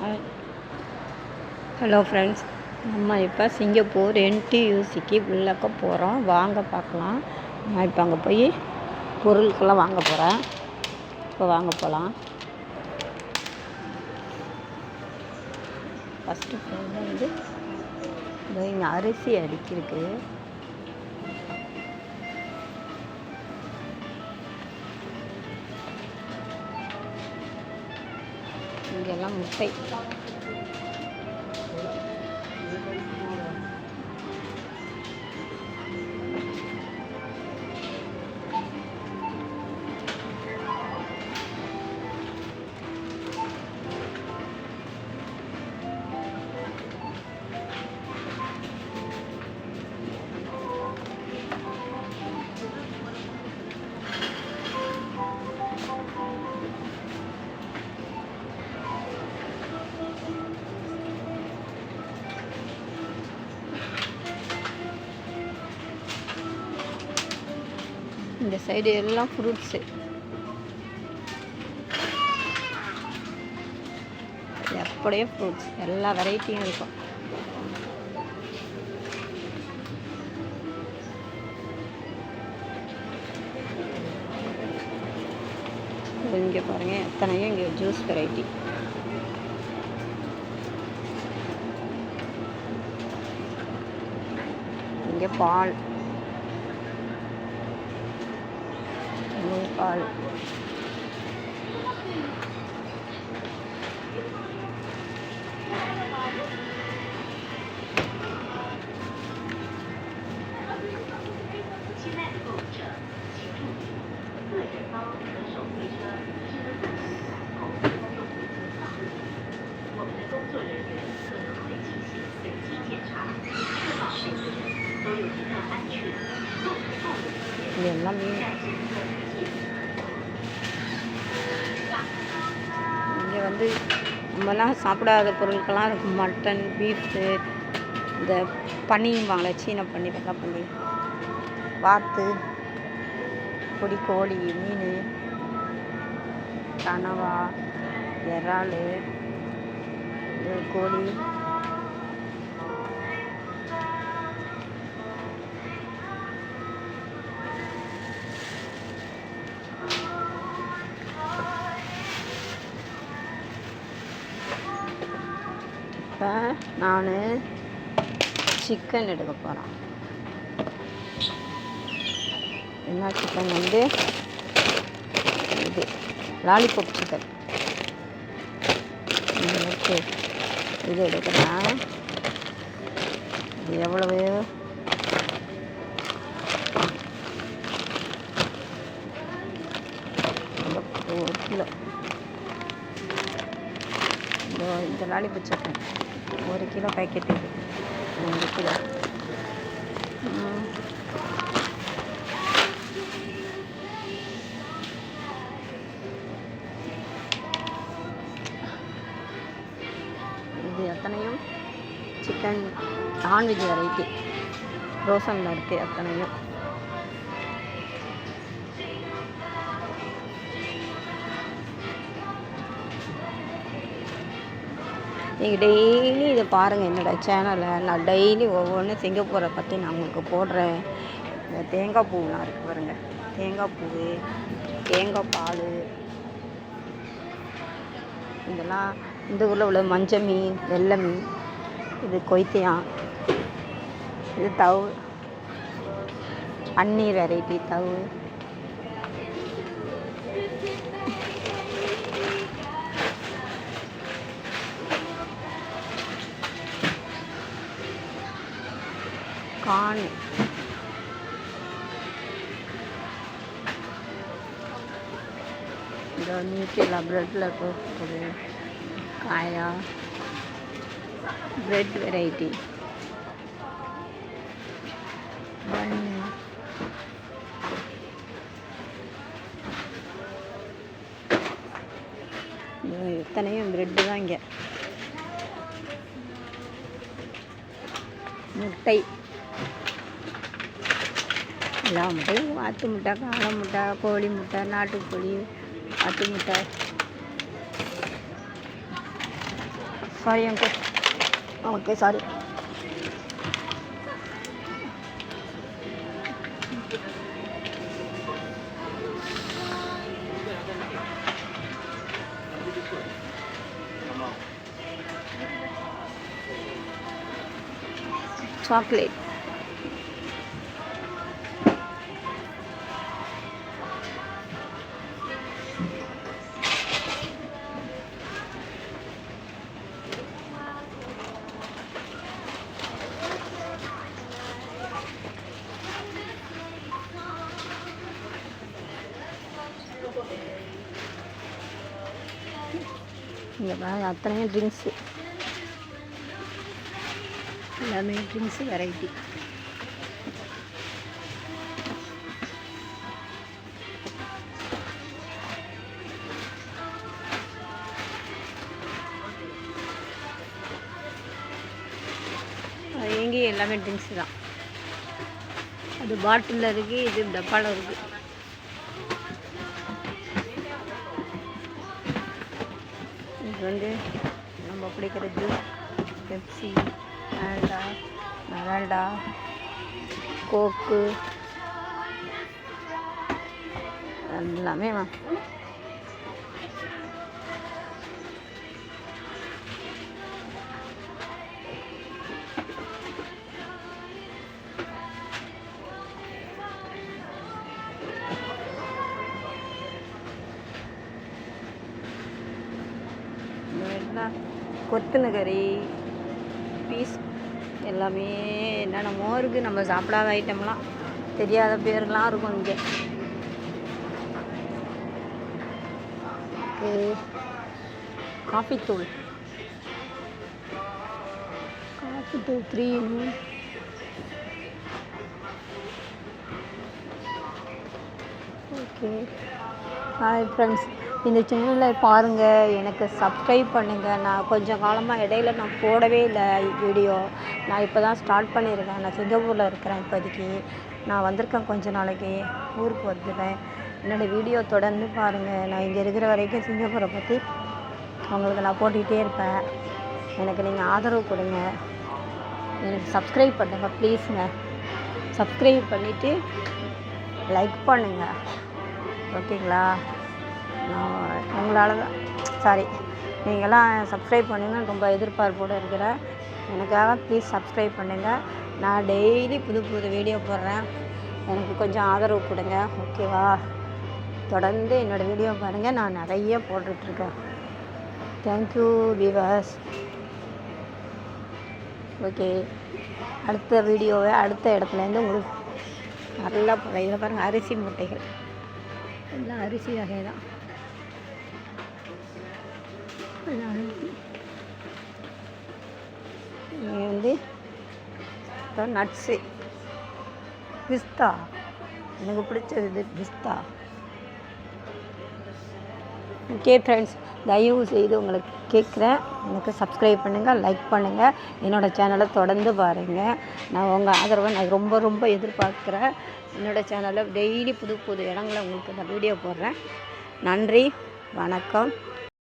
Hi hello friends, நம்ம இப்போ Singapore NTUCக்கு உள்ளக்க போகிறோம். வாங்க பார்க்கலாம். நான் இப்போ அங்கே போய் பொருட்கள்லாம் வாங்க போகிறேன். இப்போ வாங்க போகலாம். ஃபஸ்ட்டு ஃப்ளோரில் வந்து இங்கே அரிசி அடுக்கிருக்கு. இங்கெல்லாம் முட்டை. இந்த சைடு எல்லாம் ஃப்ரூட்ஸு. எப்படியே ஃப்ரூட்ஸ் எல்லா வெரைட்டியும் இருக்கும். இங்கே பாருங்கள், எத்தனையும் இங்கே ஜூஸ் வெரைட்டி. இங்கே பால் பால் இது எல்லாம் மீன். இங்கே வந்து நம்மலாம் சாப்பிடாத பொருட்கள்லாம் இருக்கும். மட்டன், பீஃபு, இந்த பன்னிம்பாங்களே, சீன பன்னி, வெள்ளை பன்னி, வாத்து, பொடி கோழி, மீன், கனவா, இறால், கோழி, இப்போ நான் சிக்கன் எடுக்க போகிறேன். என்ன சிக்கன் வந்து இது லாலிபாப் சிக்கன். இது எடுக்கிறேன். இது எவ்வளவு? ஒரு கிலோ. இந்த லாலிபாப் சிக்கன் 1 கிலோ பேக்கெட். இது 1 கிலோ. இது எத்தனையும் சிக்கன் நான்வெஜ் வெரைட்டி ரோசனில் இருக்குது. எத்தனையும் நீங்கள் டெய்லி இதை பாருங்கள். என்னோடய சேனலில் நான் டெய்லி ஒவ்வொன்றும் சிங்கப்பூரை பற்றி நான் உங்களுக்கு போடுறேன். இந்த தேங்காய் பூவெலாம் இருக்குது பாருங்கள். தேங்காய் பூ, தேங்காய் பால், இதெல்லாம் இந்த ஊரில் உள்ள மஞ்சள் மீன், வெள்ளை மீன். இது கொய்த்தியான். இது தவு, பன்னீர் வெரைட்டி தவு. கான், இந்த நியூட்ரிலா ப்ரெட்டில் போகுது. காயா, பிரெட் வெரைட்டி, பன்னு, எத்தனையும் ப்ரெட்டு தான் இங்கே. முட்டை, எல்லா முட்டையும், வாத்து முட்டை, காடை முட்டை, கோழி முட்டை, நாட்டுக்கோழி, வாத்து முட்டை, sorry uncle. Okay sorry. Chocolate. இங்கே பாருங்க அத்தனையும் ட்ரிங்க்ஸு, எல்லாமே ட்ரிங்க்ஸு வெரைட்டி. எங்கேயும் எல்லாமே ட்ரிங்க்ஸு தான். அது பாட்டிலில் இருக்குது, இது டப்பாவில் இருக்குது. இது வந்து நம்ம குடிக்கிற ஜூஸ், பெப்சி, ஆல்டா, மெரால்டா, கோக்கு எல்லாமே கொத்துனகரி பீஸ் எல்லாமே என்னென்னமோ இருக்குது. நம்ம சாப்பிடாத ஐட்டம்லாம் தெரியாத பேர்லாம் இருக்கும் இங்கே. காஃபித்தூள் 3 ஓகே. ஹாய் ஃப்ரெண்ட்ஸ், இந்த சேனலை பாருங்கள், எனக்கு சப்ஸ்கிரைப் பண்ணுங்கள். நான் கொஞ்சம் காலமாக இடையில நான் போடவே இல்லை வீடியோ. நான் இப்போ தான் ஸ்டார்ட் பண்ணியிருக்கேன். நான் சிங்கப்பூரில் இருக்கிறேன் இப்போதைக்கு. நான் வந்திருக்கேன் கொஞ்ச நாளைக்கு, ஊருக்கு வந்துடுவேன். என்னோடய வீடியோ தொடர்ந்து பாருங்கள். நான் இங்கே இருக்கிற வரைக்கும் சிங்கப்பூரை பற்றி உங்களுக்கு நான் போட்டுக்கிட்டே இருப்பேன். எனக்கு நீங்கள் ஆதரவு கொடுங்க. எனக்கு சப்ஸ்கிரைப் பண்ணுங்கள் ப்ளீஸுங்க. சப்ஸ்கிரைப் பண்ணிவிட்டு லைக் பண்ணுங்கள், ஓகேங்களா? நான் உங்களால் தான் சாரி, நீங்களாம் சப்ஸ்கிரைப் பண்ணுங்கன்னு ரொம்ப எதிர்பார்ப்போடு இருக்கிறேன். எனக்காக ப்ளீஸ் சப்ஸ்கிரைப் பண்ணுங்கள். நான் டெய்லி புது புது வீடியோ போடுறேன். எனக்கு கொஞ்சம் ஆதரவு கொடுங்க, ஓகேவா? தொடர்ந்து என்னோடய வீடியோ பாருங்கள், நான் நிறைய போட்டுட்ருக்கேன். Thank you viewers. ஓகே, அடுத்த வீடியோவை அடுத்த இடத்துலேருந்து உங்களுக்கு நல்லா போடுறேன். இதில் பாருங்கள் அரிசி மூட்டைகள், எல்லாம் அரிசி வகை தான். இங்கே வந்து நட்ஸு, பிஸ்தா, எனக்கு பிடிச்சது இது பிஸ்தா. ஓகே ஃப்ரெண்ட்ஸ், தயவு செய்து உங்களுக்கு கேட்குறேன், எனக்கு சப்ஸ்கிரைப் பண்ணுங்கள், லைக் பண்ணுங்கள், என்னோடய சேனலை தொடர்ந்து பாருங்கள். நான் உங்கள் ஆதரவை நான் ரொம்ப ரொம்ப எதிர்பார்க்குறேன். என்னோடய சேனலில் டெய்லி புது புது இடங்களை உங்களுக்கு நான் வீடியோ போடுறேன். நன்றி, வணக்கம்.